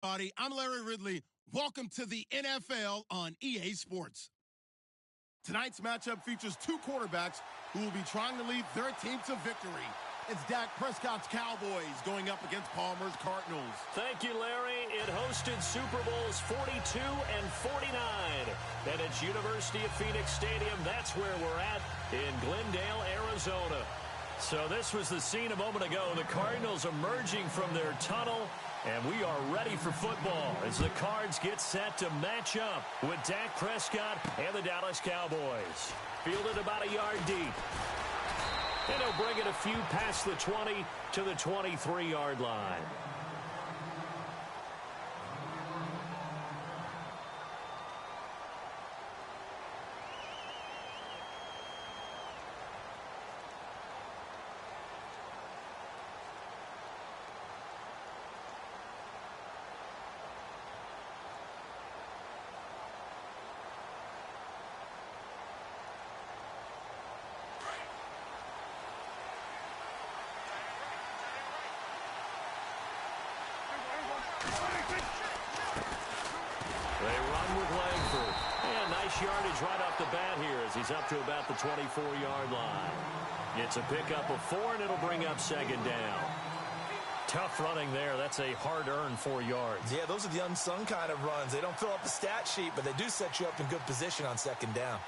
Everybody, I'm Larry Ridley. Welcome to the NFL on EA Sports. Tonight's matchup features two quarterbacks who will be trying to lead their team to victory. It's Dak Prescott's Cowboys going up against Palmer's Cardinals. Thank you, Larry. It hosted Super Bowls 42 and 49. And it's University of Phoenix Stadium. That's where we're at in Glendale, Arizona. So this was the scene a moment ago. The Cardinals emerging from their tunnel. And we are ready for football as the Cards get set to match up with Dak Prescott and the Dallas Cowboys. Fielded about a yard deep. And he'll bring it a few past the 20 to the 23-yard line. Yardage right off the bat here as he's up to about the 24-yard line. It's a pickup of 4, and it'll bring up second down. Tough running there. That's a hard-earned 4 yards. Yeah, those are the unsung kind of runs. They don't fill up the stat sheet, but they do set you up in good position on second down.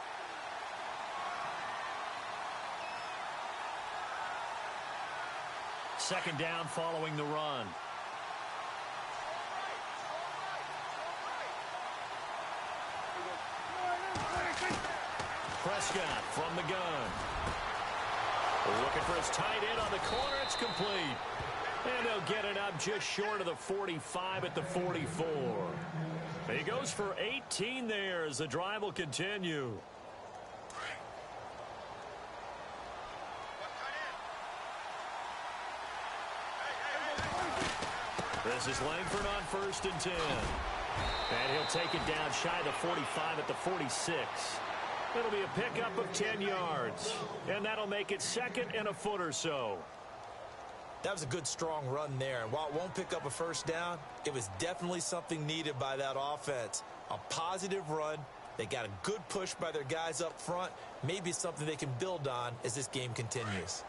Second down following the run. Prescott from the gun. Looking for his tight end on the corner. It's complete. And they'll get it up just short of the 45 at the 44. He goes for 18 there as the drive will continue. This is Langford on 1st and 10. And he'll take it down shy of the 45 at the 46. It'll be a pickup of 10 yards. And that'll make it second and a foot or so. That was a good, strong run there. And while it won't pick up a first down, it was definitely something needed by that offense. A positive run. They got a good push by their guys up front. Maybe something they can build on as this game continues.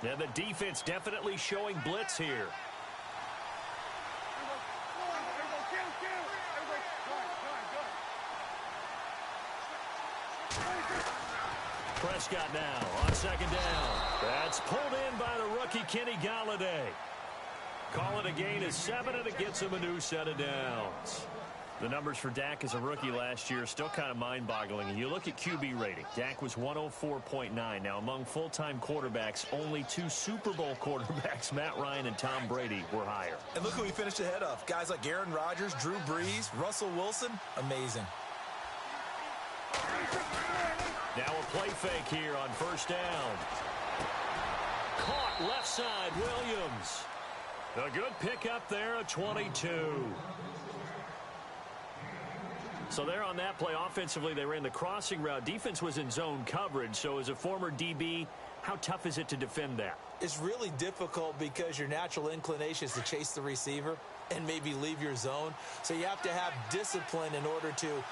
Yeah, the defense definitely showing blitz here. Prescott now on second down. That's pulled in by the rookie Kenny Galladay. Call it a gain of 7, and it gets him a new set of downs. The numbers for Dak as a rookie last year are still kind of mind-boggling. You look at QB rating. Dak was 104.9. Now, among full-time quarterbacks, only 2 Super Bowl quarterbacks, Matt Ryan and Tom Brady, were higher. And look who he finished ahead of. Guys like Aaron Rodgers, Drew Brees, Russell Wilson. Amazing. Now a play fake here on first down. Caught left side, Williams. A good pickup there, a 22. So there on that play, offensively, they ran the crossing route. Defense was in zone coverage. So as a former DB, how tough is it to defend that? It's really difficult because your natural inclination is to chase the receiver and maybe leave your zone. So you have to have discipline in order to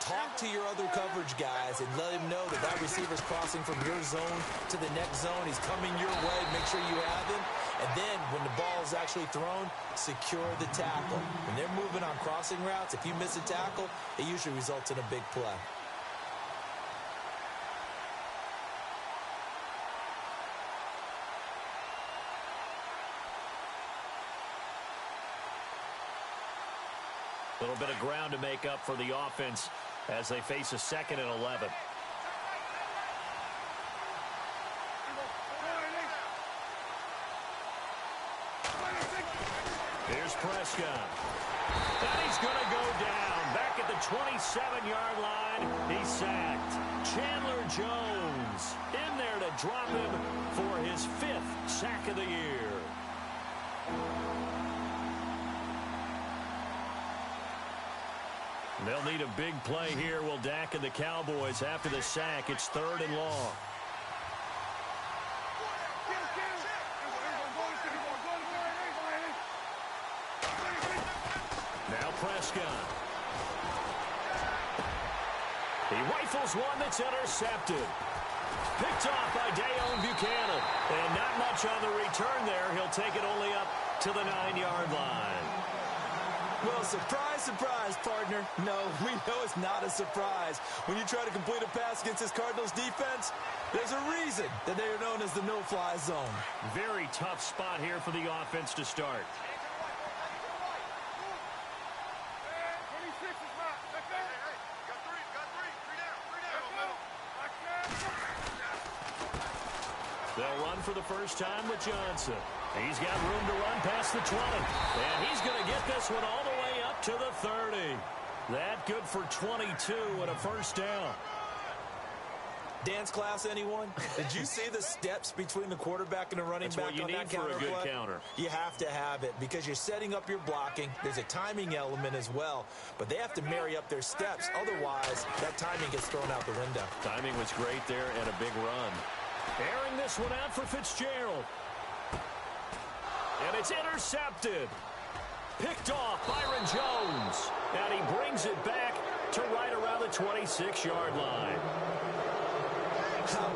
talk to your other coverage guys and let him know that that receiver's crossing from your zone to the next zone. He's coming your way. Make sure you have him. And then when the ball is actually thrown, secure the tackle. When they're moving on crossing routes, if you miss a tackle, it usually results in a big play. A little bit of ground to make up for the offense as they face a 2nd and 11. Here's Prescott. And he's going to go down. Back at the 27-yard line, he's sacked. Chandler Jones in there to drop him for his 5th sack of the year. They'll need a big play here, will Dak and the Cowboys after the sack. It's 3rd and long. Prescott. He rifles one that's intercepted. Picked off by Dayon Buchanan. And not much on the return there. He'll take it only up to the 9-yard line. Well, surprise, surprise, partner. No, we know it's not a surprise. When you try to complete a pass against this Cardinals defense, there's a reason that they are known as the no-fly zone. Very tough spot here for the offense to start. They'll run for the first time with Johnson. He's got room to run past the 20. And he's going to get this one all the way up to the 30. That good for 22 and a first down. Dance class, anyone? Did you see the steps between the quarterback and the running back on that counter play? That's what you need for a good counter. You have to have it because you're setting up your blocking. There's a timing element as well, but they have to marry up their steps. Otherwise, that timing gets thrown out the window. Timing was great there and a big run. Airing this one out for Fitzgerald. And it's intercepted. Picked off Byron Jones. And he brings it back to right around the 26-yard line.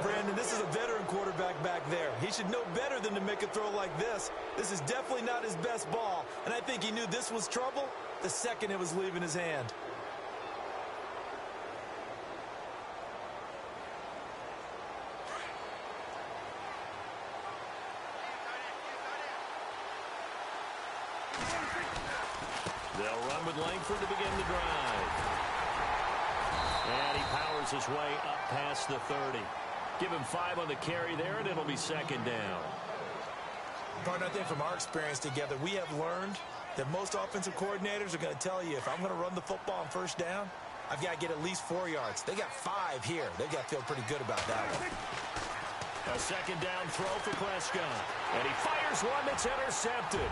Brandon, this is a veteran quarterback back there. He should know better than to make a throw like this. This is definitely not his best ball. And I think he knew this was trouble the second it was leaving his hand. They'll run with Langford to begin the drive. And he powers his way up past the 30. Give him 5 on the carry there, and it'll be second down. Partner, I think from our experience together, we have learned that most offensive coordinators are going to tell you, if I'm going to run the football on first down, I've got to get at least 4 yards. They got 5 here. They've got to feel pretty good about that one. A second down throw for Prescott. And he fires one that's intercepted.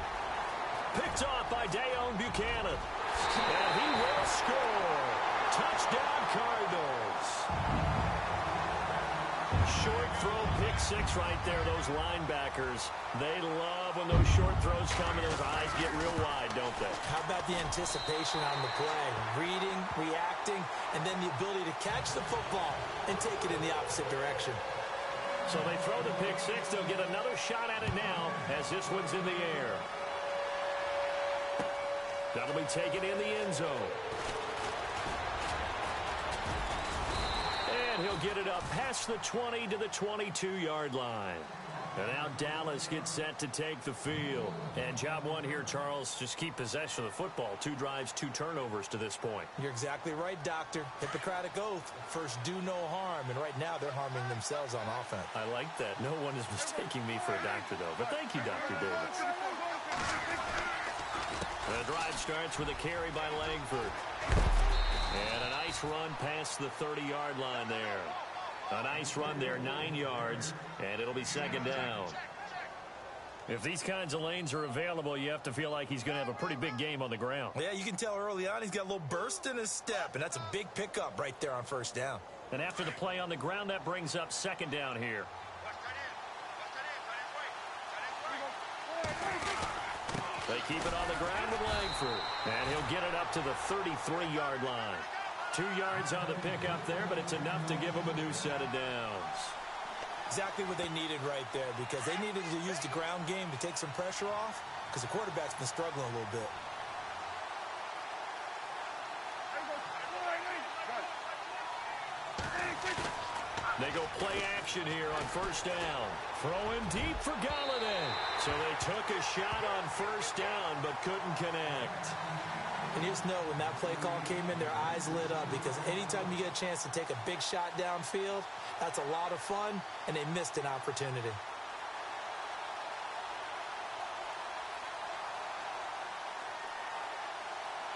Picked off by Dayon Buchanan. And he will score. Touchdown, Cardinals. Short throw, pick 6 right there. Those linebackers, they love when those short throws come and those eyes get real wide, don't they? How about the anticipation on the play? Reading, reacting, and then the ability to catch the football and take it in the opposite direction. So they throw the pick 6. They'll get another shot at it now as this one's in the air. That'll be taken in the end zone. And he'll get it up past the 20 to the 22-yard line. And now Dallas gets set to take the field. And job one here, Charles, just keep possession of the football. 2 drives, 2 turnovers to this point. You're exactly right, Doctor. Hippocratic oath. First, do no harm. And right now, they're harming themselves on offense. I like that. No one is mistaking me for a doctor, though. But thank you, Dr. Davis. The drive starts with a carry by Langford. And a nice run past the 30-yard line there. A nice run there, 9 yards, and it'll be second down. If these kinds of lanes are available, you have to feel like he's going to have a pretty big game on the ground. Yeah, you can tell early on he's got a little burst in his step, and that's a big pickup right there on first down. And after the play on the ground, that brings up second down here. They keep it on the ground with Langford. And he'll get it up to the 33-yard line. 2 yards on the pickup there, but it's enough to give them a new set of downs. Exactly what they needed right there, because they needed to use the ground game to take some pressure off, because the quarterback's been struggling a little bit. They go play action here on first down. Throwing deep for Galladay. So they took a shot on first down, but couldn't connect. And you just know when that play call came in, their eyes lit up, because anytime you get a chance to take a big shot downfield, that's a lot of fun, and they missed an opportunity.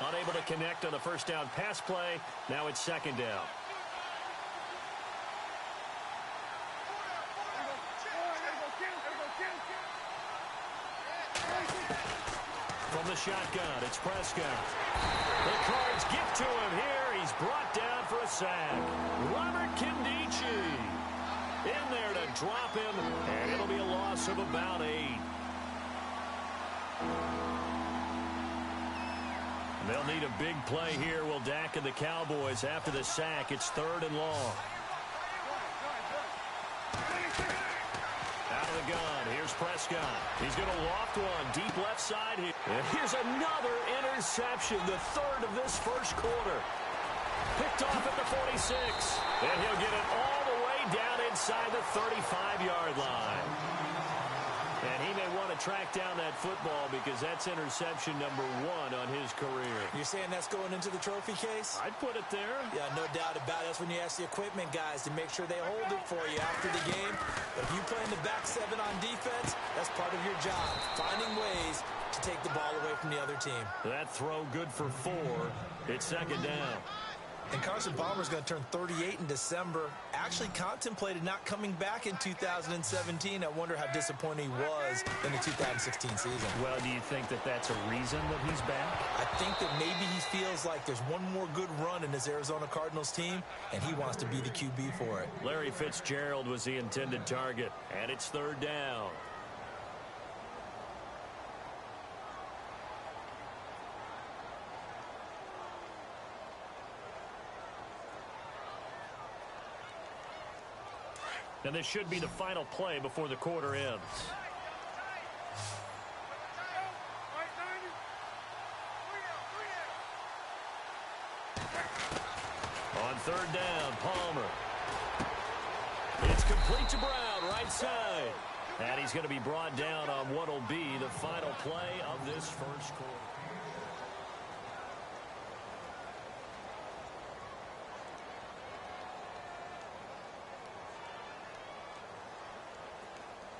Unable to connect on the first down pass play. Now it's second down. From the shotgun, it's Prescott. The Cards get to him here. He's brought down for a sack. Robert Kindici in there to drop him, and it'll be a loss of about 8. They'll need a big play here. Will Dak and the Cowboys after the sack. It's 3rd and long. Out of the gun. Here's Prescott. He's going to loft one deep left side here. And here's another interception, the 3rd of this first quarter. Picked off at the 46. And he'll get it all the way down inside the 35-yard line. And he may want to track down that football because that's interception number 1 on his career. You're saying that's going into the trophy case? I'd put it there. Yeah, no doubt about it. That's when you ask the equipment guys to make sure they hold it for you after the game. But if you play in the back 7 on defense, that's part of your job, finding ways to take the ball away from the other team. That throw good for 4. It's 2nd down. And Carson Palmer's going to turn 38 in December. Actually contemplated not coming back in 2017. I wonder how disappointing he was in the 2016 season. Well, do you think that that's a reason that he's back? I think that maybe he feels like there's one more good run in his Arizona Cardinals team, and he wants to be the QB for it. Larry Fitzgerald was the intended target, and it's 3rd down. And this should be the final play before the quarter ends. On 3rd down, Palmer. It's complete to Brown, right side. And he's going to be brought down on what will be the final play of this first quarter.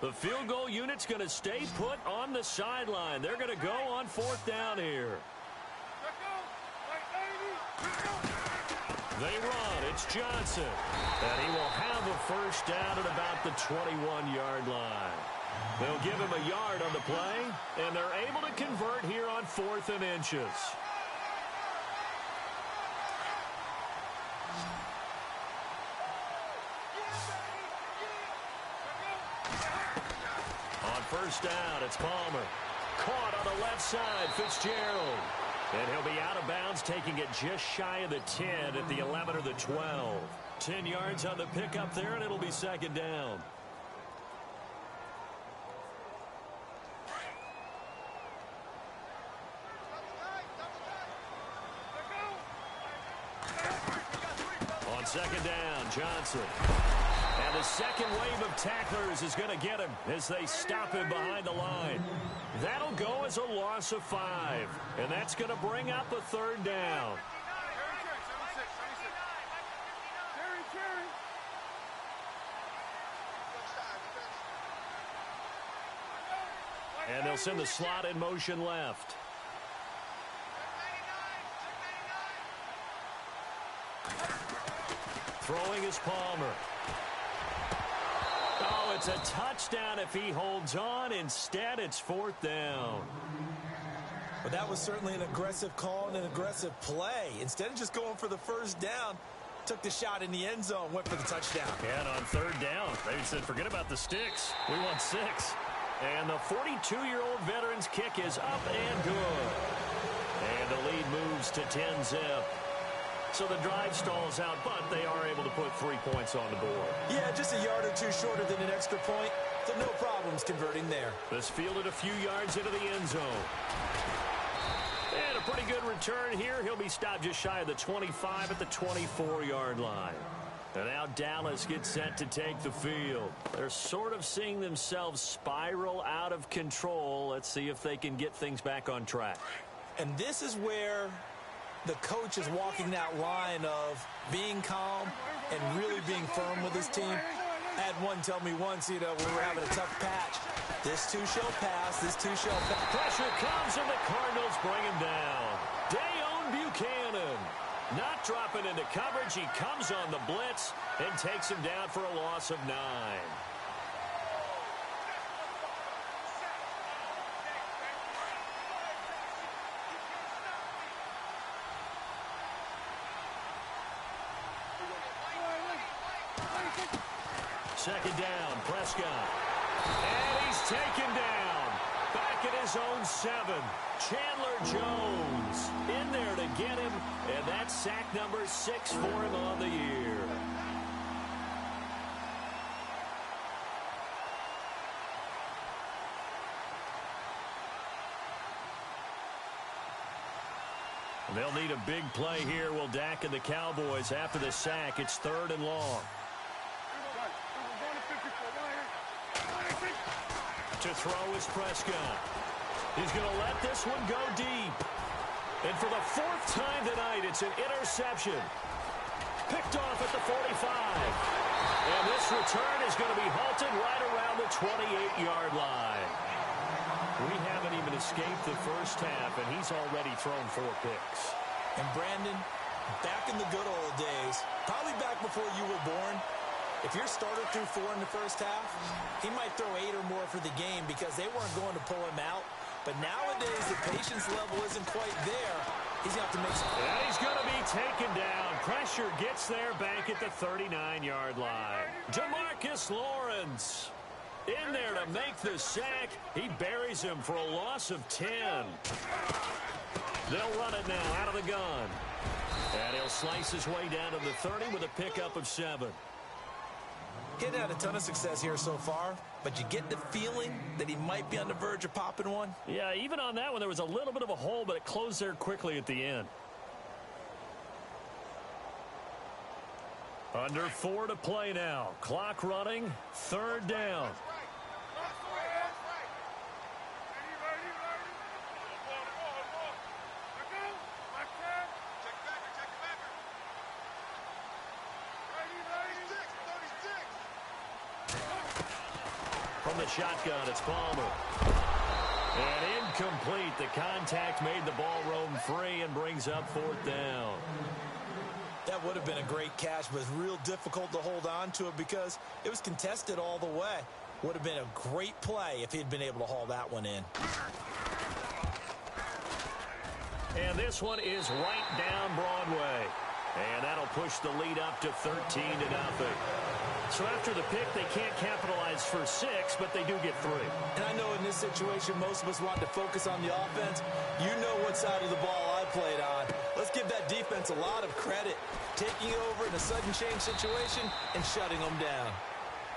The field goal unit's going to stay put on the sideline. They're going to go on 4th down here. They run. It's Johnson. And he will have a first down at about the 21-yard line. They'll give him a yard on the play, and they're able to convert here on 4th and inches. First down, it's Palmer. Caught on the left side, Fitzgerald. And he'll be out of bounds, taking it just shy of the 10 at the 11 or the 12. 10 yards on the pickup there, and it'll be 2nd down. On 2nd down, Johnson. And the second wave of tacklers is going to get him as they stop him behind the line. That'll go as a loss of 5. And that's going to bring up a 3rd down. And they'll send the slot in motion left. Throwing is Palmer. Oh, it's a touchdown if he holds on. Instead, it's 4th down. But that was certainly an aggressive call and an aggressive play. Instead of just going for the first down, took the shot in the end zone, went for the touchdown. And on 3rd down, they said, forget about the sticks. We want 6. And the 42-year-old veteran's kick is up and good. And the lead moves to 10-zip. So the drive stalls out, but they are able to put 3 points on the board. Yeah, just a yard or 2 shorter than an extra point. So no problems converting there. This fielded a few yards into the end zone. And a pretty good return here. He'll be stopped just shy of the 25 at the 24-yard line. And now Dallas gets set to take the field. They're sort of seeing themselves spiral out of control. Let's see if they can get things back on track. And this is where the coach is walking that line of being calm and really being firm with his team. I had one tell me once, when we're having a tough patch, this too shall pass, this too shall pass. Pressure comes and the Cardinals bring him down. Dayon Buchanan not dropping into coverage. He comes on the blitz and takes him down for a loss of 9. Second down, Prescott. And he's taken down. Back at his own 7. Chandler Jones in there That's sack number 6 for him on the year. They'll need a big play here. Will Dak and the Cowboys after the sack. It's 3rd and long. To throw is Prescott. He's going to let this one go deep. And for the 4th time tonight, it's an interception. Picked off at the 45. And this return is going to be halted right around the 28-yard line. We haven't even escaped the first half, and he's already thrown 4 picks. And Brandon, back in the good old days, probably back before you were born, if your starter threw 4 in the first half, he might throw 8 or more for the game because they weren't going to pull him out. But nowadays, the patience level isn't quite there. He's going to have to make some... And he's going to be taken down. Pressure gets there back at the 39-yard line. DeMarcus Lawrence in there to make the sack. He buries him for a loss of 10. They'll run it now out of the gun. And he'll slice his way down to the 30 with a pickup of 7. He hadn't had a ton of success here so far, but you get the feeling that he might be on the verge of popping one. Yeah, even on that one, there was a little bit of a hole, but it closed there quickly at the end. Under 4 to play now. Clock running. 3rd down. From the shotgun, it's Palmer. And incomplete. The contact made the ball roam free and brings up 4th down. That would have been a great catch, but it's real difficult to hold on to it because it was contested all the way. Would have been a great play if he'd been able to haul that one in. And this one is right down Broadway. And that'll push the lead up to 13-0. So after the pick, they can't capitalize for 6, but they do get 3. And I know in this situation, most of us wanted to focus on the offense. You know what side of the ball I played on. Let's give that defense a lot of credit. Taking over in a sudden change situation and shutting them down.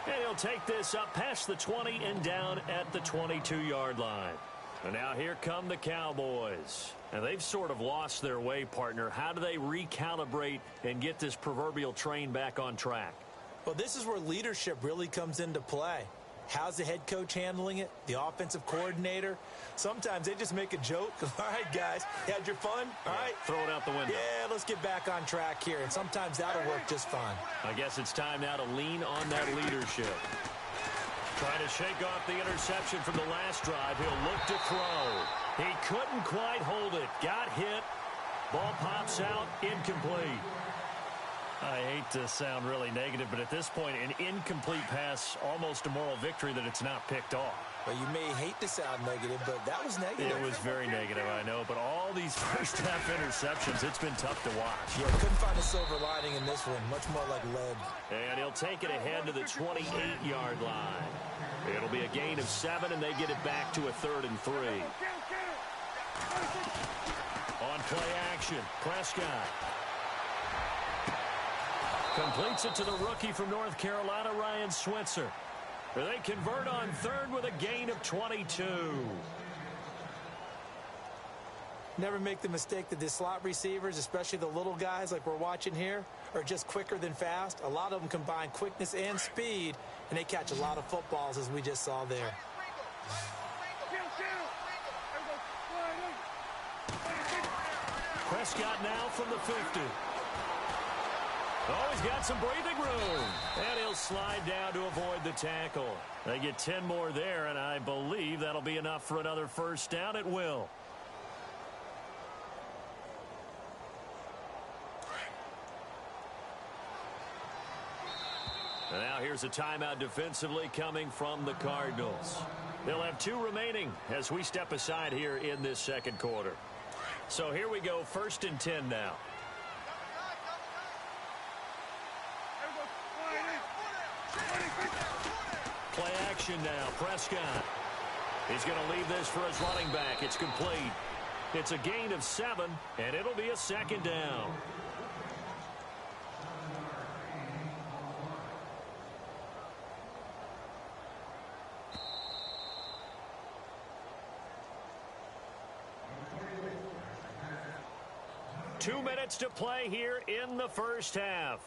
And he'll take this up past the 20 and down at the 22-yard line. And now here come the Cowboys. And they've sort of lost their way, partner. How do they recalibrate and get this proverbial train back on track? Well, this is where leadership really comes into play. How's the head coach handling it? The offensive coordinator? Sometimes they just make a joke. All right, guys, you had your fun? All right. Throw it out the window. Yeah, let's get back on track here. And sometimes that'll work just fine. I guess it's time now to lean on that leadership. Trying to shake off the interception from the last drive. He'll look to throw. He couldn't quite hold it. Got hit. Ball pops out. Incomplete. I hate to sound really negative, but at this point, an incomplete pass, almost a moral victory that it's not picked off. Well, you may hate to sound negative, but that was negative. It was very negative, I know, but all these first-half interceptions, it's been tough to watch. Yeah, couldn't find a silver lining in this one. Much more like lead. And he'll take it ahead to the 28-yard line. It'll be a gain of 7, and they get it back to a 3rd and 3. On play action, Prescott. Completes it to the rookie from North Carolina, Ryan Switzer. They convert on 3rd with a gain of 22. Never make the mistake that the slot receivers, especially the little guys like we're watching here, are just quicker than fast. A lot of them combine quickness and speed, and they catch a lot of footballs, as we just saw there. Prescott now from the 50. Oh, he's got some breathing room. And he'll slide down to avoid the tackle. They get 10 more there, and I believe that'll be enough for another first down. It will. And now here's a timeout defensively coming from the Cardinals. They'll have 2 remaining as we step aside here in this second quarter. So here we go, 1st and 10 now. Play action now, Prescott. He's going to leave this for his running back. It's complete. It's a gain of 7, and it'll be a second down. Two minutes to play here in the first half.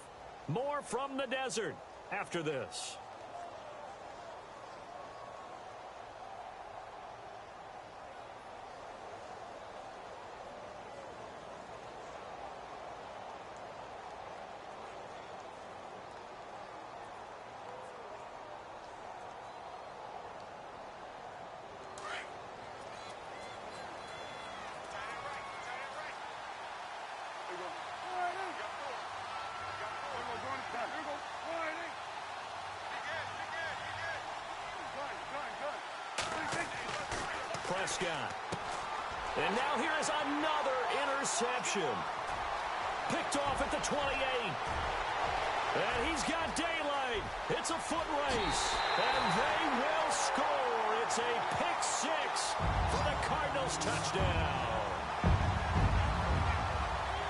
More from the desert after this. Prescott. And now here is another interception. Picked off at the 28. And he's got daylight. It's a foot race. And they will score. It's a pick 6 for the Cardinals touchdown.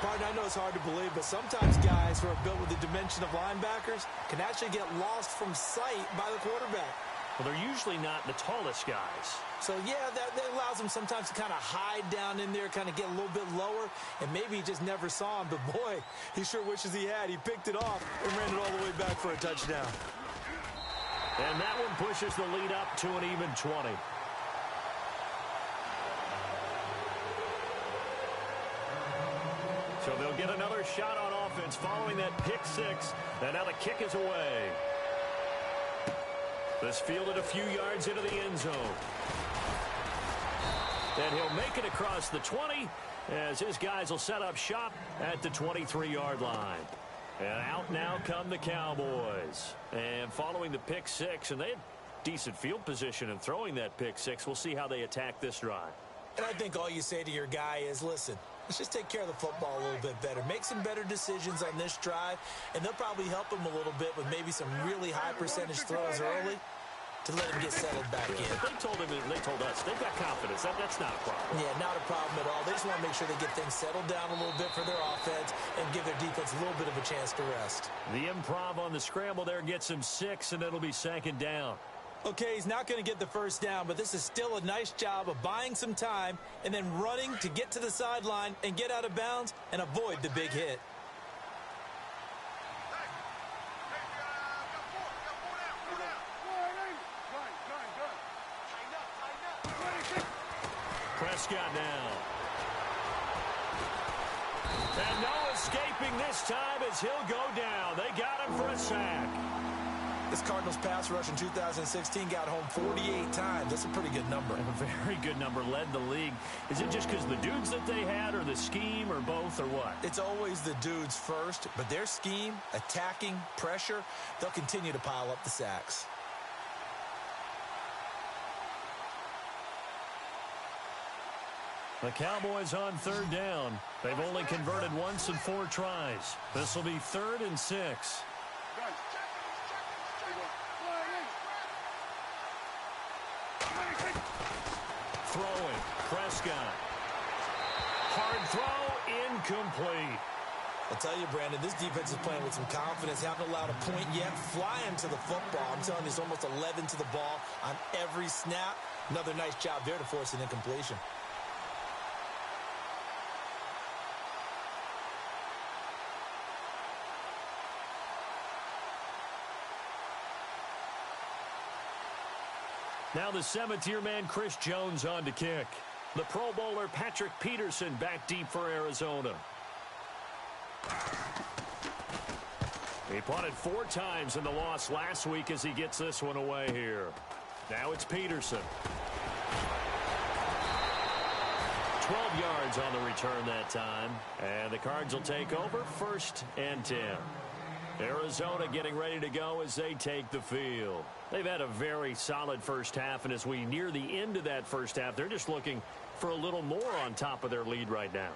Pardon, I know it's hard to believe, but sometimes guys who are built with the dimension of linebackers can actually get lost from sight by the quarterback. Well, they're usually not the tallest guys. So, yeah, that allows them sometimes to kind of hide down in there, kind of get a little bit lower, and maybe he just never saw him. But, boy, he sure wishes he had. He picked it off and ran it all the way back for a touchdown. And that one pushes the lead up to an even 20. So they'll get another shot on offense following that pick 6. And now the kick is away. This fielded a few yards into the end zone. And he'll make it across the 20 as his guys will set up shop at the 23-yard line. And out now come the Cowboys. And following the pick 6, and they had decent field position in throwing that pick 6. We'll see how they attack this drive. And I think all you say to your guy is, listen, let's just take care of the football a little bit better. Make some better decisions on this drive, and they'll probably help him a little bit with maybe some really high percentage throws early to let him get settled back in. They told us, they've got confidence. That's not a problem. Yeah, not a problem at all. They just want to make sure they get things settled down a little bit for their offense and give their defense a little bit of a chance to rest. The improv on the scramble there gets him 6, and it'll be second down. Okay, he's not going to get the first down, but this is still a nice job of buying some time and then running to get to the sideline and get out of bounds and avoid the big hit. Prescott now. And no escaping this time as he'll go down. They got him for a sack. This Cardinals pass rush in 2016 got home 48 times. That's a pretty good number. A very good number, led the league. Is it just because the dudes that they had or the scheme or both or what? It's always the dudes first, but their scheme, attacking, pressure, they'll continue to pile up the sacks. The Cowboys on third down. They've only converted once in 4 tries. This will be 3rd and 6. Throwing, Prescott. Hard throw, incomplete. I'll tell you, Brandon, this defense is playing with some confidence. Haven't allowed a point yet. Flying to the football. I'm telling you, it's almost 11 to the ball on every snap. Another nice job there to force an incompletion. Now the 7th-year man, Chris Jones, on to kick. The Pro Bowler, Patrick Peterson, back deep for Arizona. He punted 4 times in the loss last week as he gets this one away here. Now it's Peterson. 12 yards on the return that time. And the Cards will take over 1st and 10. Arizona getting ready to go as they take the field. They've had a very solid first half, and as we near the end of that first half, they're just looking for a little more on top of their lead right now.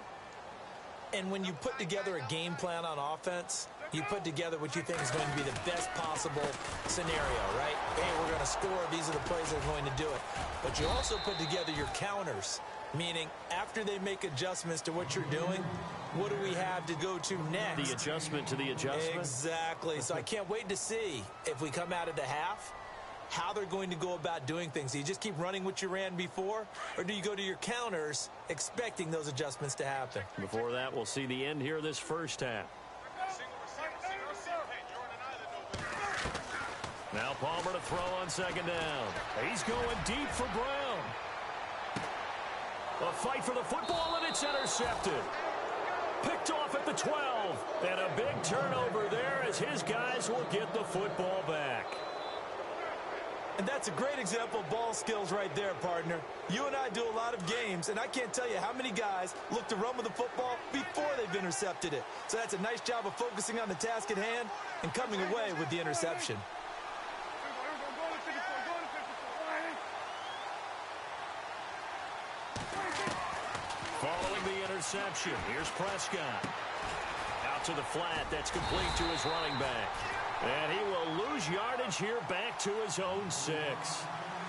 And when you put together a game plan on offense, you put together what you think is going to be the best possible scenario, right? Hey, we're going to score. These are the plays that are going to do it. But you also put together your counters. Meaning, after they make adjustments to what you're doing, what do we have to go to next? The adjustment to the adjustment? Exactly. So I can't wait to see if we come out of the half, how they're going to go about doing things. Do you just keep running what you ran before, or do you go to your counters expecting those adjustments to happen? Before that, we'll see the end here of this first half. Now Palmer to throw on second down. He's going deep for Brown. A fight for the football, and it's intercepted. Picked off at the 12. And a big turnover there as his guys will get the football back. And that's a great example of ball skills right there, partner. You and I do a lot of games, and I can't tell you how many guys look to run with the football before they've intercepted it. So that's a nice job of focusing on the task at hand and coming away with the interception. Following the interception, here's Prescott. Out to the flat, that's complete to his running back. And he will lose yardage here back to his own 6.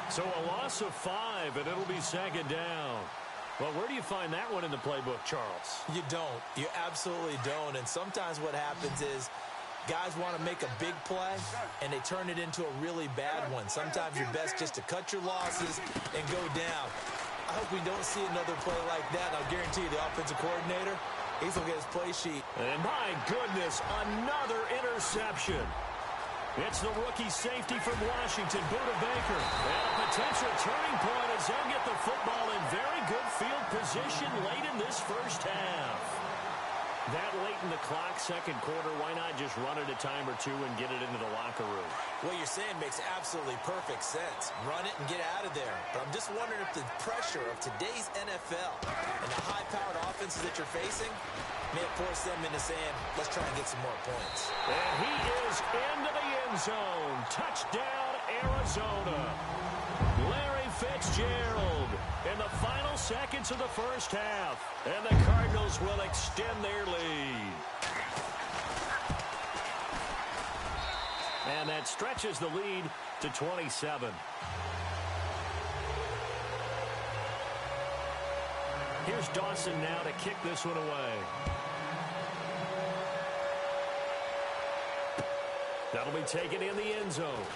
So a loss of 5, and it'll be second down. Well, where do you find that one in the playbook, Charles? You don't. You absolutely don't. And sometimes what happens is guys want to make a big play, and they turn it into a really bad one. Sometimes you're best just to cut your losses and go down. I hope we don't see another play like that. I'll guarantee you the offensive coordinator, he's going to get his play sheet. And my goodness, another interception. It's the rookie safety from Washington, Buda Baker. And a potential turning point as they'll get the football in very good field position late in this first half. That late in the clock, second quarter, why not just run it a time or two and get it into the locker room? What you're saying makes absolutely perfect sense. Run it and get out of there. But I'm just wondering if the pressure of today's NFL and the high-powered offenses that you're facing may have forced them into saying, let's try and get some more points. And he is into the end zone. Touchdown, Arizona. Larry Fitzgerald in the final seconds of the first half. And the Cardinals will extend their lead. And that stretches the lead to 27. Here's Dawson now to kick this one away. That'll be taken in the end zone.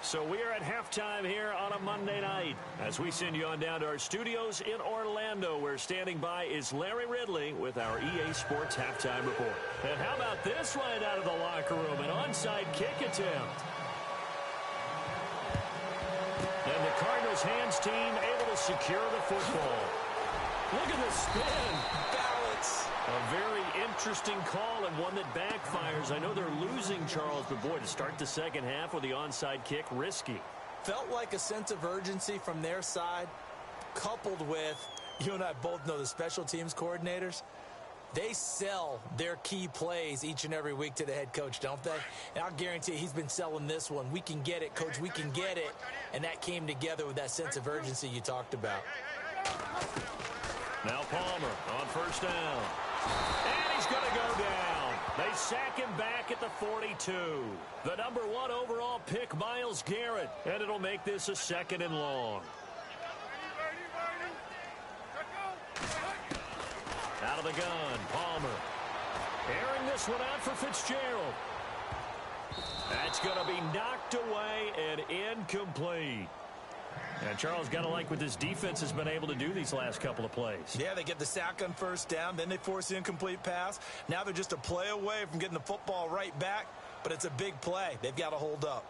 So we are at halftime here on a Monday night as we send you on down to our studios in Orlando, where standing by is Larry Ridley with our EA Sports Halftime Report. And how about this right out of the locker room, an onside kick attempt. And the Cardinals hands team able to secure the football. Look at the spin. Balance. A very interesting call and one that backfires. I know they're losing, Charles, but boy, to start the second half with the onside kick, risky. Felt like a sense of urgency from their side, coupled with, you and I both know the special teams coordinators, they sell their key plays each and every week to the head coach, don't they? And I'll guarantee he's been selling this one. We can get it, coach, we can get it. And that came together with that sense of urgency you talked about. Now Palmer on first down. And he's going to go down. They sack him back at the 42. The #1 overall pick, Myles Garrett. And it'll make this a second and long. Out of the gun, Palmer. Airing this one out for Fitzgerald. That's going to be knocked away and incomplete. And Charles, got to like what this defense has been able to do these last couple of plays. Yeah, they get the sack on first down, then they force the incomplete pass. Now they're just a play away from getting the football right back, but it's a big play. They've got to hold up.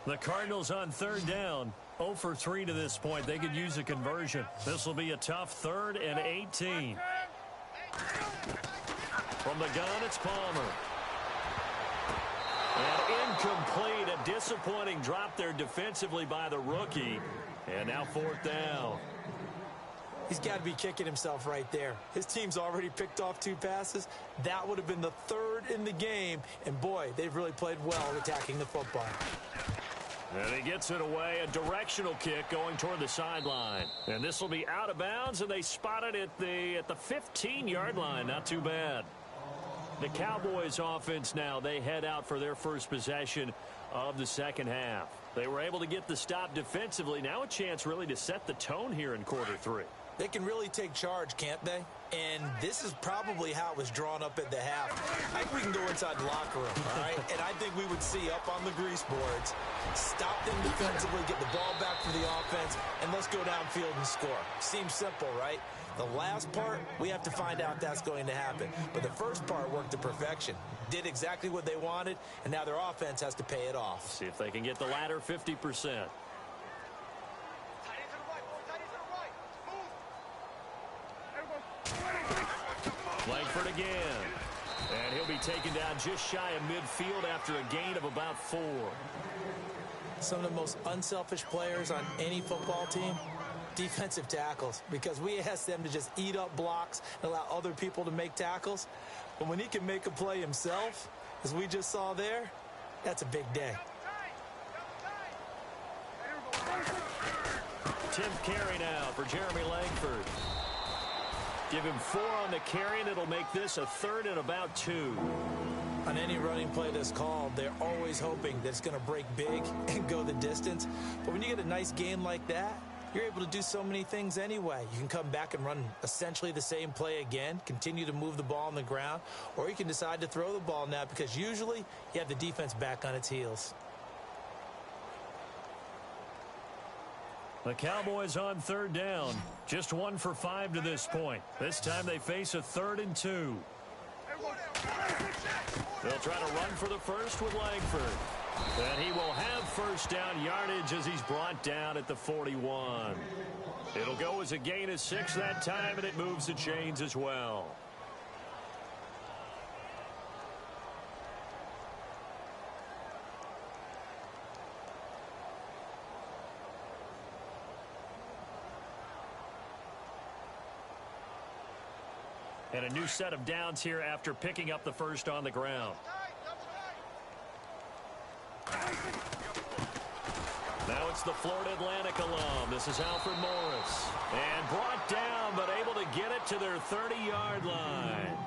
The Cardinals on third down, 0 for 3 to this point. They could use a conversion. This will be a tough 3rd and 18. From the gun, it's Palmer. And incomplete, a disappointing drop there defensively by the rookie. And now 4th down. He's got to be kicking himself right there. His team's already picked off 2 passes. That would have been the 3rd in the game. And boy, they've really played well attacking the football. And he gets it away, a directional kick going toward the sideline. And this will be out of bounds, and they spot it at the 15-yard line. Not too bad. The Cowboys offense now, they head out for their first possession of the second half. They were able to get the stop defensively. Now a chance really to set the tone here in quarter three. They can really take charge, can't they? And this is probably how it was drawn up at the half. I think we can go inside the locker room, all right? And I think we would see up on the grease boards, stop them defensively, get the ball back for the offense, and let's go downfield and score. Seems simple, right? The last part, we have to find out if that's going to happen. But the first part worked to perfection. Did exactly what they wanted, and now their offense has to pay it off. See if they can get the latter 50%. Langford again. And he'll be taken down just shy of midfield after a gain of about 4. Some of the most unselfish players on any football team, defensive tackles, because we ask them to just eat up blocks and allow other people to make tackles. But when he can make a play himself, as we just saw there, that's a big day. 10th carry now for Jeremy Langford. Give him 4 on the carry, and it'll make this a 3rd and about 2. On any running play that's called, they're always hoping that it's going to break big and go the distance. But when you get a nice game like that, you're able to do so many things anyway. You can come back and run essentially the same play again, continue to move the ball on the ground, or you can decide to throw the ball now because usually you have the defense back on its heels. The Cowboys on 3rd down. Just 1 for 5 to this point. This time they face a 3rd and 2. They'll try to run for the first with Langford. And he will have first down yardage as he's brought down at the 41. It'll go as a gain of 6 that time, and it moves the chains as well. And a new set of downs here after picking up the first on the ground. Now it's the Florida Atlantic alum. This is Alfred Morris. And brought down, but able to get it to their 30-yard line.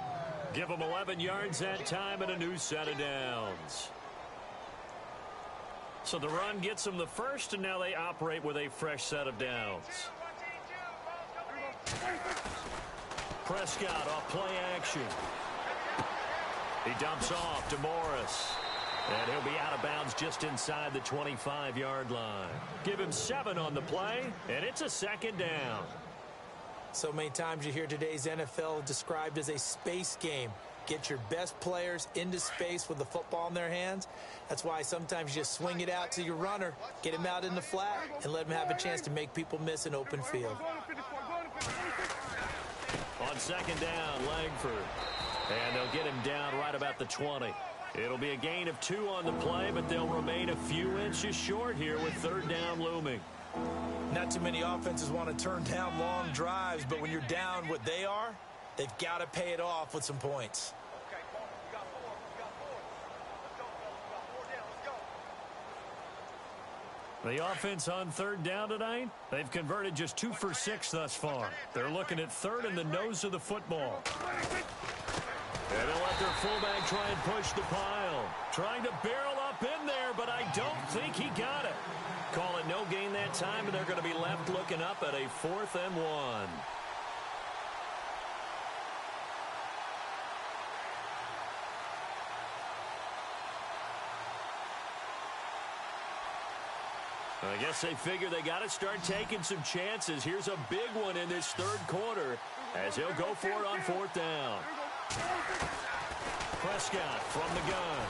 Give them 11 yards that time and a new set of downs. So the run gets them the first, and now they operate with a fresh set of downs. Prescott off play action. He dumps off to Morris. And he'll be out of bounds just inside the 25-yard line. Give him 7 on the play, and it's a 2nd down. So many times you hear today's NFL described as a space game. Get your best players into space with the football in their hands. That's why sometimes you just swing it out to your runner, get him out in the flat, and let him have a chance to make people miss an open field. On 2nd down, Langford. And they'll get him down right about the 20. It'll be a gain of 2 on the play, but they'll remain a few inches short here with 3rd down looming. Not too many offenses want to turn down long drives, but when you're down what they are, they've got to pay it off with some points. The offense on 3rd down tonight, they've converted just 2 for 6 thus far. They're looking at 3rd in the nose of the football. And they'll let their fullback try and push the pile. Trying to barrel up in there, but I don't think he got it. Call it no gain that time, and they're going to be left looking up at a 4th and 1. I guess they figure they got to start taking some chances. Here's a big one in this 3rd quarter as he'll go for it on 4th down. Prescott from the gun.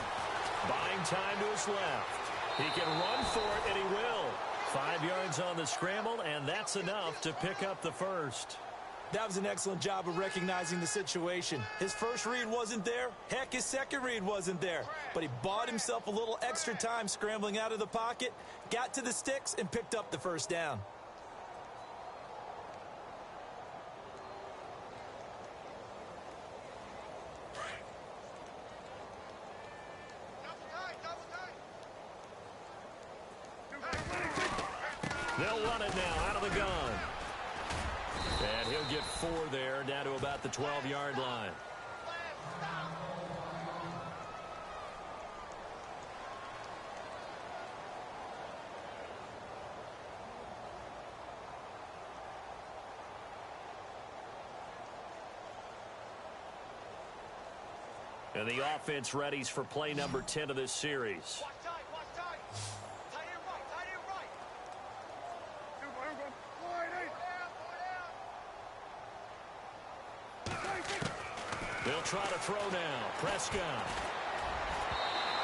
Buying time to his left. He can run for it, and he will. 5 yards on the scramble, and that's enough to pick up the first. That was an excellent job of recognizing the situation. His first read wasn't there. Heck, his second read wasn't there. But he bought himself a little extra time scrambling out of the pocket, got to the sticks, and picked up the first down. They'll run it now out of the gun. And he'll get 4 there, down to about the 12-yard line. And the offense readies for play number 10 of this series. They'll try to throw now. Prescott.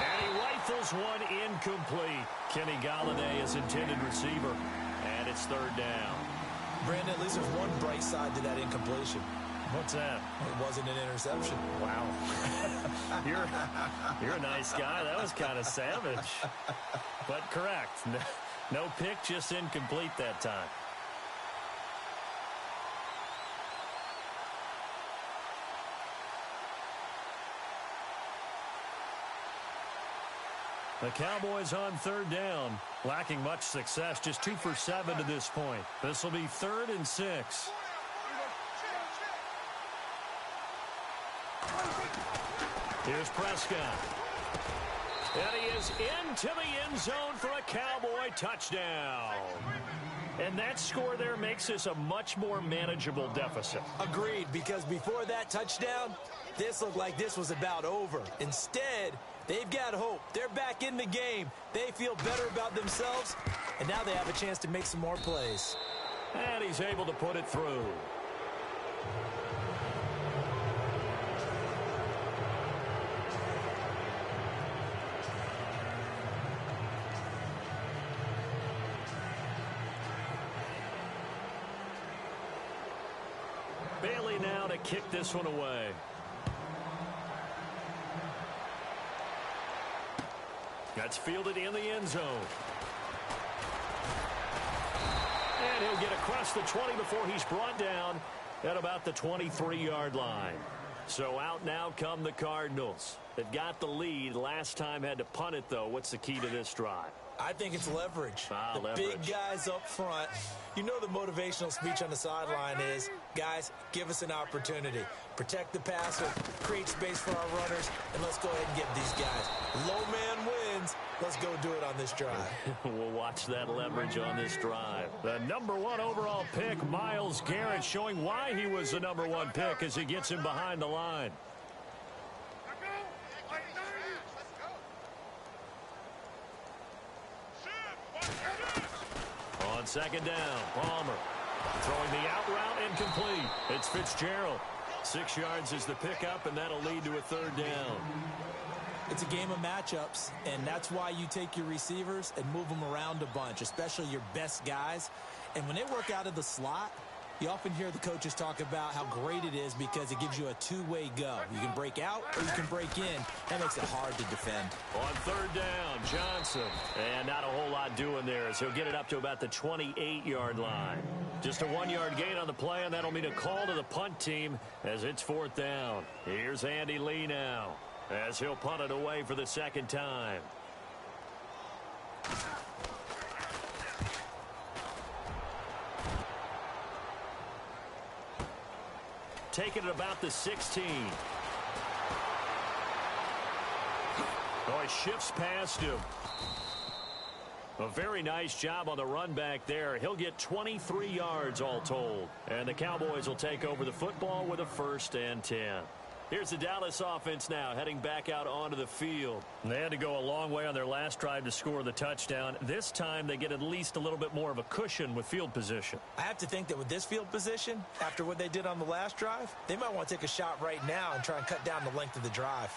And he rifles one incomplete. Kenny Galladay is intended receiver. And it's third down. Brandon, at least there's one bright side to that incompletion. What's that? It wasn't an interception. Wow. You're a nice guy. That was kind of savage. But correct. No pick, just incomplete that time. The Cowboys on third down, lacking much success, just 2 for 7 to this point. This will be 3rd and 6. Here's Prescott. And he is into the end zone for a Cowboy touchdown. And that score there makes this a much more manageable deficit. Agreed, because before that touchdown, this looked like this was about over. Instead, they've got hope. They're back in the game. They feel better about themselves, and now they have a chance to make some more plays. And he's able to put it through. Bailey now to kick this one away. That's fielded in the end zone. And he'll get across the 20 before he's brought down at about the 23-yard line. So out now come the Cardinals. They've got the lead. Last time had to punt it, though. What's the key to this drive? I think it's leverage. The leverage. Big guys up front. You know the motivational speech on the sideline is, guys, give us an opportunity. Protect the passer, create space for our runners, and let's go ahead and get these guys. Low man wins. Let's go do it on this drive. We'll watch that leverage on this drive. The #1 overall pick, Myles Garrett, showing why he was the #1 pick as he gets him behind the line. On second down, Palmer throwing the out route incomplete. It's Fitzgerald. 6 yards is the pickup, and that'll lead to a third down. It's a game of matchups, and that's why you take your receivers and move them around a bunch, especially your best guys. And when they work out of the slot, you often hear the coaches talk about how great it is because it gives you a two-way go. You can break out or you can break in. That makes it hard to defend. On third down, Johnson. And not a whole lot doing there as he'll get it up to about the 28-yard line. Just a 1-yard gain on the play, and that'll mean a call to the punt team as it's 4th down. Here's Andy Lee now as he'll punt it away for the second time. Taking it about the 16. Oh, he shifts past him. A very nice job on the run back there. He'll get 23 yards all told. And the Cowboys will take over the football with a 1st and 10. Here's the Dallas offense now heading back out onto the field. They had to go a long way on their last drive to score the touchdown. This time they get at least a little bit more of a cushion with field position. I have to think that with this field position, after what they did on the last drive, they might want to take a shot right now and try and cut down the length of the drive.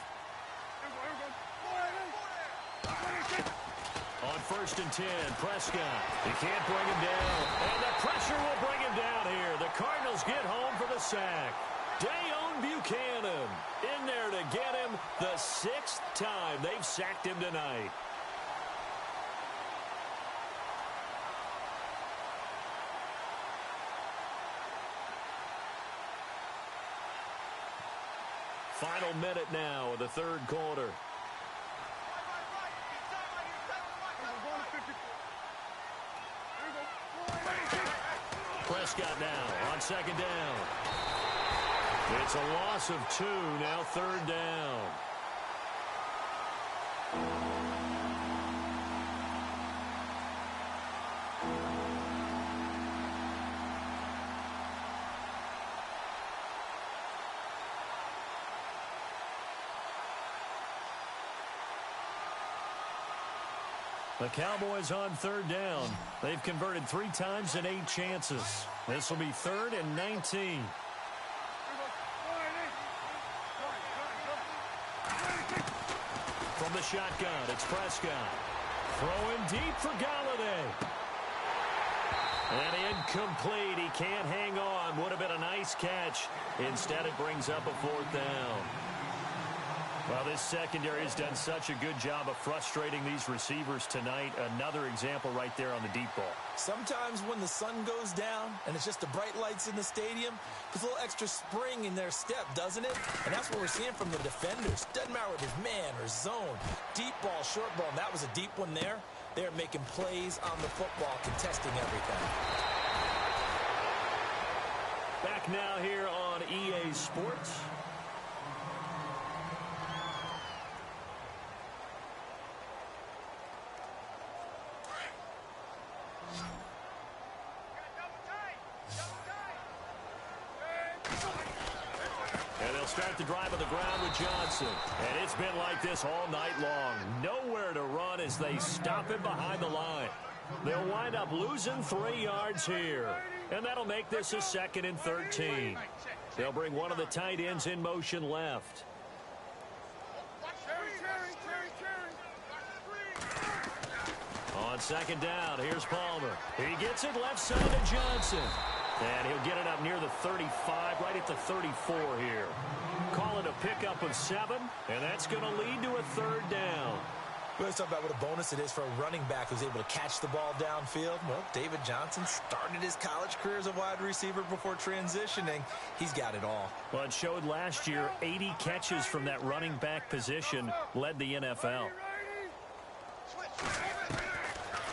On 1st and 10, Prescott. He can't bring him down. And the pressure will bring him down here. The Cardinals get home for the sack. Dayon Buchanan in there to get him the 6th time they've sacked him tonight. Final minute now of the 3rd quarter. Prescott now on 2nd down. It's a loss of 2, now 3rd down. The Cowboys on third down. They've converted 3 times in 8 chances. This will be 3rd and 19. From the shotgun, it's Prescott. Throwing deep for Galladay. And incomplete. He can't hang on. Would have been a nice catch. Instead, it brings up a 4th down. Well, this secondary has done such a good job of frustrating these receivers tonight. Another example right there on the deep ball. Sometimes when the sun goes down and it's just the bright lights in the stadium, there's a little extra spring in their step, doesn't it? And that's what we're seeing from the defenders. Doesn't matter whether it's man or zone. Deep ball, short ball, and that was a deep one there. They're making plays on the football, contesting everything. Back now here on EA Sports. Start the drive on the ground with Johnson. And it's been like this all night long. Nowhere to run as they stop him behind the line. They'll wind up losing 3 yards here. And that'll make this a 2nd and 13. They'll bring one of the tight ends in motion left. On 2nd down, here's Palmer. He gets it left side to Johnson. And he'll get it up near the 35, right at the 34 here. Call it a pickup of 7, and that's going to lead to a 3rd down. Let's talk about what a bonus it is for a running back who's able to catch the ball downfield. Well, David Johnson started his college career as a wide receiver before transitioning. He's got it all. Well, it showed last year 80 catches from that running back position led the NFL.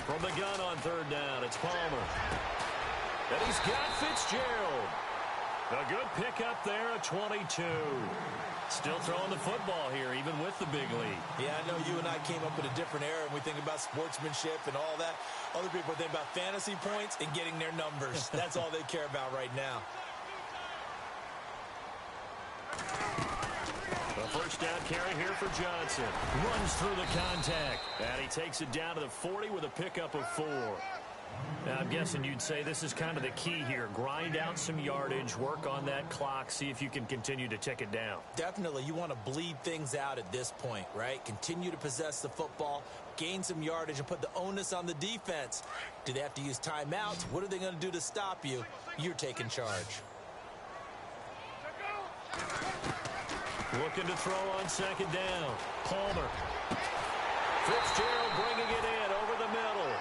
From the gun on 3rd down, it's Palmer. And he's got Fitzgerald. A good pickup there at 22. Still throwing the football here, even with the big lead. Yeah, I know you and I came up with a different era, and we think about sportsmanship and all that. Other people think about fantasy points and getting their numbers. That's all they care about right now. The 1st down carry here for Johnson. Runs through the contact. And he takes it down to the 40 with a pickup of 4. Now, I'm guessing you'd say this is kind of the key here. Grind out some yardage, work on that clock, see if you can continue to tick it down. Definitely. You want to bleed things out at this point, right? Continue to possess the football, gain some yardage, and put the onus on the defense. Do they have to use timeouts? What are they going to do to stop you? You're taking charge. Looking to throw on 2nd down. Palmer. Fitzgerald bringing it in over the middle.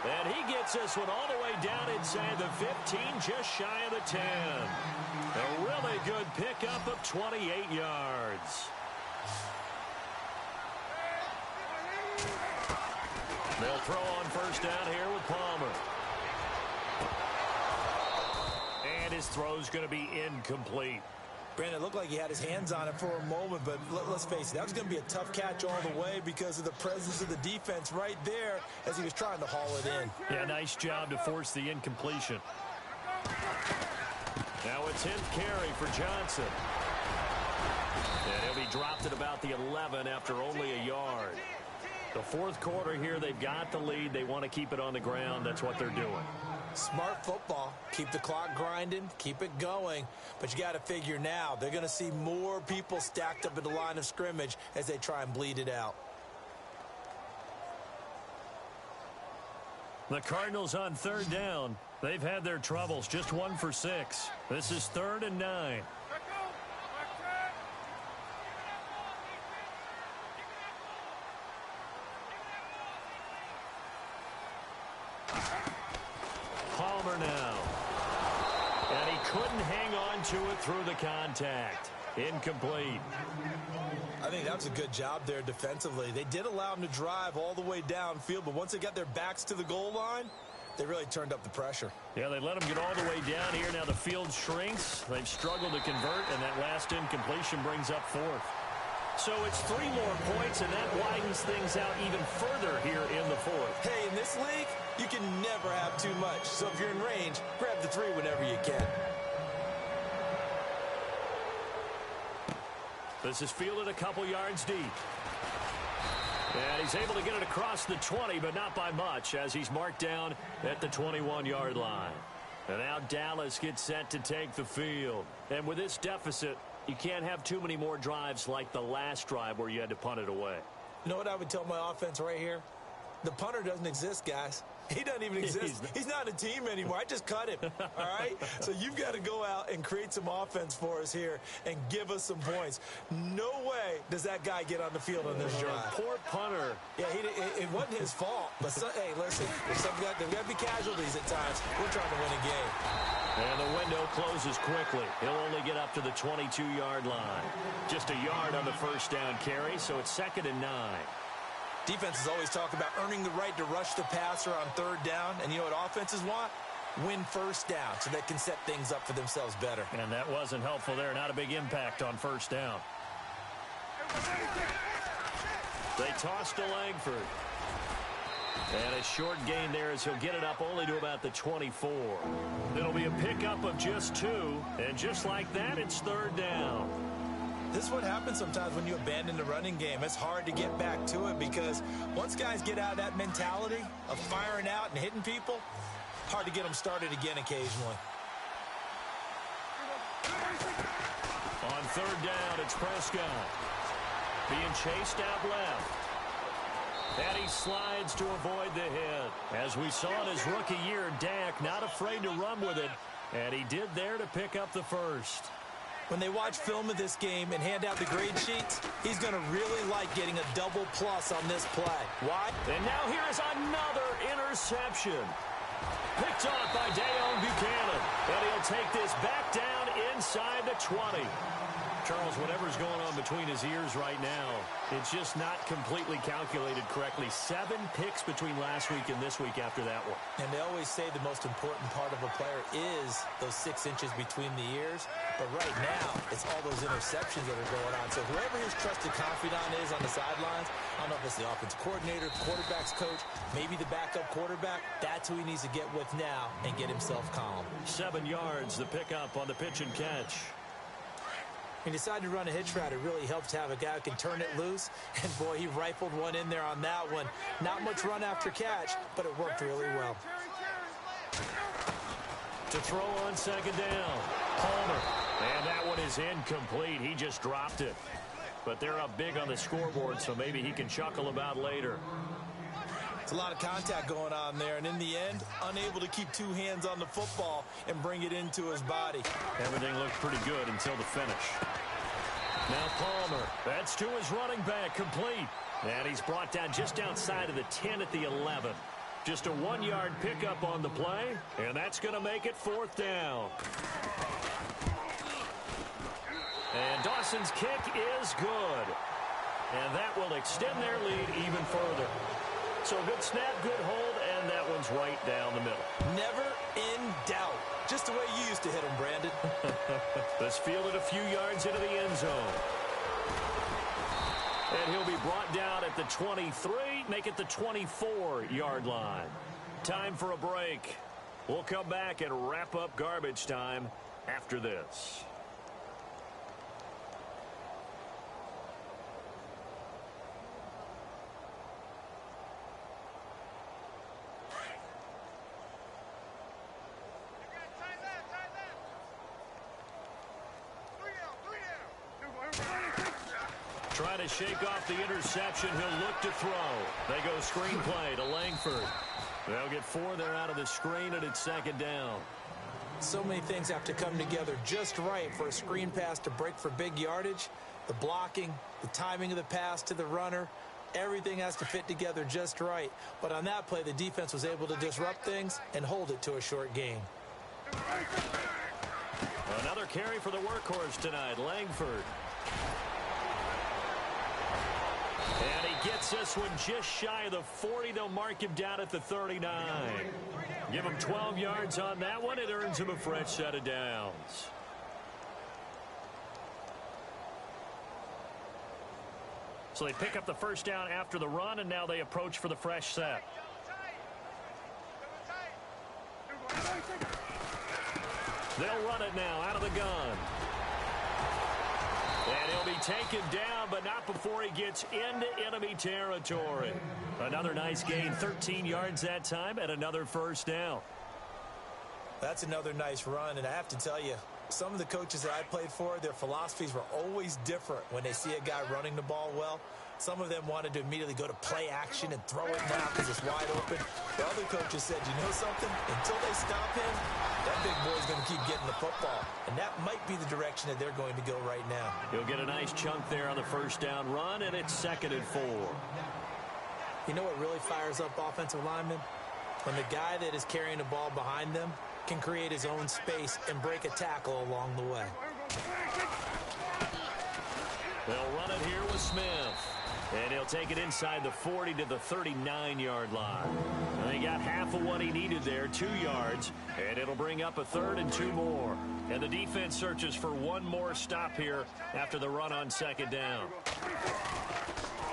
And he gets this one all the way down inside the 15, just shy of the 10. A really good pickup of 28 yards. They'll throw on 1st down here with Palmer. And his throw's going to be incomplete. Brandon, it looked like he had his hands on it for a moment, but let's face it, that was going to be a tough catch all the way because of the presence of the defense right there as he was trying to haul it in. Yeah, nice job to force the incompletion. Now it's 10th carry for Johnson. And he'll be dropped at about the 11 after only a yard. The 4th quarter here, they've got the lead. They want to keep it on the ground. That's what they're doing. Smart football. Keep the clock grinding. Keep it going. But you got to figure now, they're going to see more people stacked up at the line of scrimmage as they try and bleed it out. The Cardinals on 3rd down. They've had their troubles. Just 1 for 6. This is 3rd and 9. Palmer now. And he couldn't hang on to it through the contact. Incomplete. I think that was a good job there defensively. They did allow him to drive all the way downfield, but once they got their backs to the goal line, they really turned up the pressure. Yeah, they let him get all the way down here. Now the field shrinks. They've struggled to convert, and that last incompletion brings up 4th. So it's 3 more points, and that widens things out even further here in the 4th. Hey, in this league, you can never have too much. So if you're in range, grab the 3 whenever you can. This is fielded a couple yards deep. And he's able to get it across the 20, but not by much, as he's marked down at the 21-yard line. And now Dallas gets set to take the field. And with this deficit, you can't have too many more drives like the last drive where you had to punt it away. You know what I would tell my offense right here? The punter doesn't exist, guys. He doesn't even exist. He's not a team anymore. I just cut him, all right? So you've got to go out and create some offense for us here and give us some points. No way does that guy get on the field on this drive. Poor punter. Yeah, it wasn't his fault. But, hey, listen, there's got to be casualties at times. We're trying to win a game. And the window closes quickly. He'll only get up to the 22-yard line. Just a yard on the first down carry, so it's 2nd and 9. Defenses always talk about earning the right to rush the passer on 3rd down. And you know what offenses want? Win first down so they can set things up for themselves better. And that wasn't helpful there. Not a big impact on 1st down. They toss to Langford. And a short gain there as he'll get it up only to about the 24. It'll be a pickup of just 2. And just like that, it's 3rd down. This is what happens sometimes when you abandon the running game. It's hard to get back to it because once guys get out of that mentality of firing out and hitting people, hard to get them started again occasionally. On 3rd down, it's Prescott. Being chased out left. And he slides to avoid the hit. As we saw in his rookie year, Dak not afraid to run with it. And he did there to pick up the first. When they watch film of this game and hand out the grade sheets, he's going to really like getting a double plus on this play. Why? And now here is another interception. Picked off by Dayon Buchanan. And he'll take this back down inside the 20. Charles, whatever's going on between his ears right now, it's just not completely calculated correctly. 7 picks between last week and this week after that one. And they always say the most important part of a player is those 6 inches between the ears. But right now, it's all those interceptions that are going on. So whoever his trusted confidant is on the sidelines, I don't know if it's the offensive coordinator, the quarterback's coach, maybe the backup quarterback, that's who he needs to get with now and get himself calm. 7 yards, the pickup on the pitch and catch. He decided to run a hitch route. It really helps to have a guy who can turn it loose. And, boy, he rifled one in there on that one. Not much run after catch, but it worked really well. To throw on 2nd down, Palmer. And that one is incomplete. He just dropped it. But they're up big on the scoreboard, so maybe he can chuckle about later. It's a lot of contact going on there, and in the end, unable to keep 2 hands on the football and bring it into his body. Everything looked pretty good until the finish. Now Palmer, that's to his running back, complete. And he's brought down just outside of the 10 at the 11. Just a 1-yard pickup on the play, and that's going to make it 4th down. And Dawson's kick is good. And that will extend their lead even further. So good snap, good hold, and that one's right down the middle. Never in doubt. Just the way you used to hit him, Brandon. This fielded a few yards into the end zone. And he'll be brought down at the 23, make it the 24-yard line. Time for a break. We'll come back and wrap up garbage time after this. Trying to shake off the interception. He'll look to throw. They go screen play to Langford. They'll get 4 there out of the screen, and it's 2nd down. So many things have to come together just right for a screen pass to break for big yardage. The blocking, the timing of the pass to the runner, everything has to fit together just right. But on that play, the defense was able to disrupt things and hold it to a short gain. Another carry for the workhorse tonight, Langford. And he gets this one just shy of the 40. They'll mark him down at the 39. Give him 12 yards on that one. It earns him a fresh set of downs. So they pick up the first down after the run, and now they approach for the fresh set. They'll run it now out of the gun. And he'll be taken down, but not before he gets into enemy territory. Another nice gain, 13 yards that time, and another first down. That's another nice run, and I have to tell you, some of the coaches that I played for, their philosophies were always different when they see a guy running the ball well. Some of them wanted to immediately go to play action and throw it now because it's wide open. The other coaches said, you know something? Until they stop him, that big boy's going to keep getting the football. And that might be the direction that they're going to go right now. He'll get a nice chunk there on the first down run, and it's 2nd and 4. You know what really fires up offensive linemen? When the guy that is carrying the ball behind them can create his own space and break a tackle along the way. They'll run it here with Smith. And he'll take it inside the 40 to the 39-yard line. And he got half of what he needed there, 2 yards. And it'll bring up a 3rd and 2 more. And the defense searches for one more stop here after the run on 2nd down.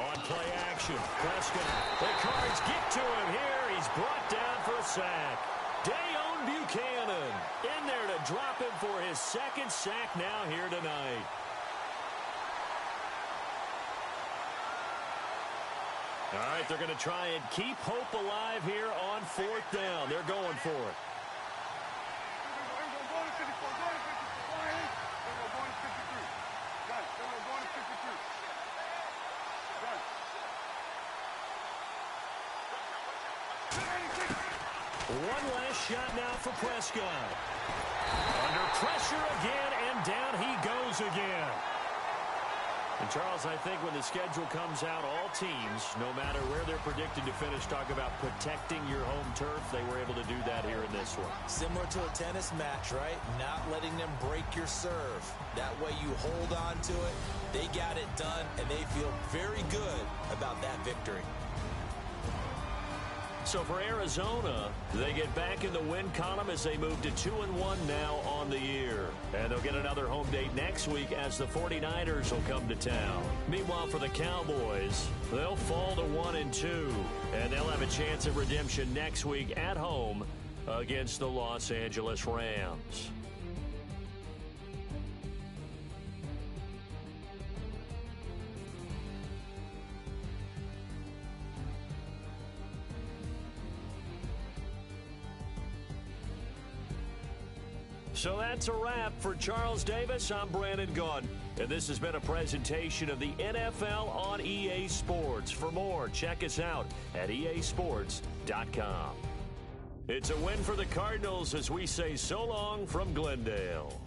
On play action, Prescott. The Cards get to him here. He's brought down for a sack. Dayon Buchanan in there to drop him for his 2nd sack now here tonight. All right, they're going to try and keep hope alive here on 4th down. They're going for it. One last shot now for Prescott. Under pressure again, and down he goes again. And, Charles, I think when the schedule comes out, all teams, no matter where they're predicted to finish, talk about protecting your home turf. They were able to do that here in this one. Similar to a tennis match, right? Not letting them break your serve. That way you hold on to it. They got it done, and they feel very good about that victory. So for Arizona, they get back in the win column as they move to 2-1 now on the year. And they'll get another home date next week as the 49ers will come to town. Meanwhile, for the Cowboys, they'll fall to 1-2. And they'll have a chance of redemption next week at home against the Los Angeles Rams. So that's a wrap. For Charles Davis, I'm Brandon Gaudin. And this has been a presentation of the NFL on EA Sports. For more, check us out at easports.com. It's a win for the Cardinals as we say so long from Glendale.